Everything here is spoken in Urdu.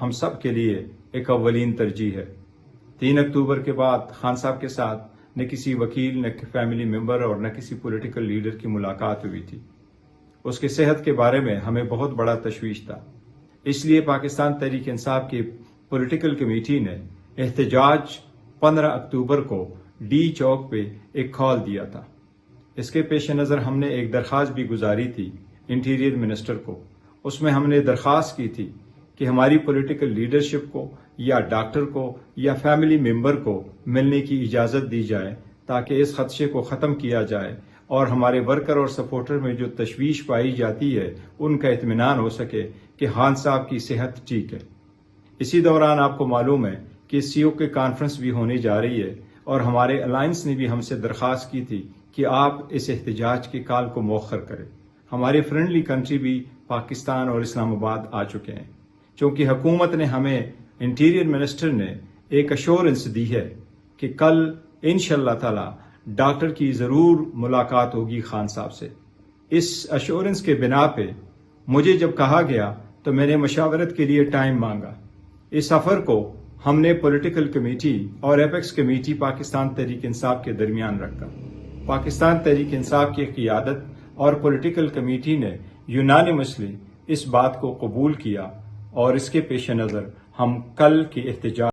ہم سب کے لیے ایک اولین ترجیح ہے۔ 3 اکتوبر کے بعد خان صاحب کے ساتھ نہ کسی وکیل، نہ فیملی ممبر اور نہ کسی پولیٹیکل لیڈر کی ملاقات ہوئی تھی۔ اس کی صحت کے بارے میں ہمیں بہت بڑا تشویش تھا، اس لیے پاکستان تحریک انصاف کی پولیٹیکل کمیٹی نے احتجاج 15 اکتوبر کو ڈی چوک پہ ایک کال دیا تھا۔ اس کے پیش نظر ہم نے ایک درخواست بھی گزاری تھی انٹیریئر منسٹر کو۔ اس میں ہم نے درخواست کی تھی کہ ہماری پولیٹیکل لیڈرشپ کو یا ڈاکٹر کو یا فیملی ممبر کو ملنے کی اجازت دی جائے تاکہ اس خدشے کو ختم کیا جائے اور ہمارے ورکر اور سپورٹر میں جو تشویش پائی جاتی ہے ان کا اطمینان ہو سکے کہ خان صاحب کی صحت ٹھیک ہے۔ اسی دوران آپ کو معلوم ہے کہ سی او کی کانفرنس بھی ہونے جا رہی ہے اور ہمارے الائنس نے بھی ہم سے درخواست کی تھی کہ آپ اس احتجاج کے کال کو مؤخر کریں۔ ہمارے فرینڈلی کنٹری بھی پاکستان اور اسلام آباد آ چکے ہیں، چونکہ حکومت نے ہمیں انٹیریئر منسٹر نے ایک ایشورنس دی ہے کہ کل انشاءاللہ تعالی ڈاکٹر کی ضرور ملاقات ہوگی خان صاحب سے۔ اس ایشورنس کے بنا پہ مجھے جب کہا گیا تو میں نے مشاورت کے لیے ٹائم مانگا۔ اس سفر کو ہم نے پولیٹیکل کمیٹی اور ایپیکس کمیٹی پاکستان تحریک انصاف کے درمیان رکھا۔ پاکستان تحریک انصاف کی قیادت اور پولیٹیکل کمیٹی نے یونانیمسلی اس بات کو قبول کیا اور اس کے پیش نظر ہم کل کے احتجاج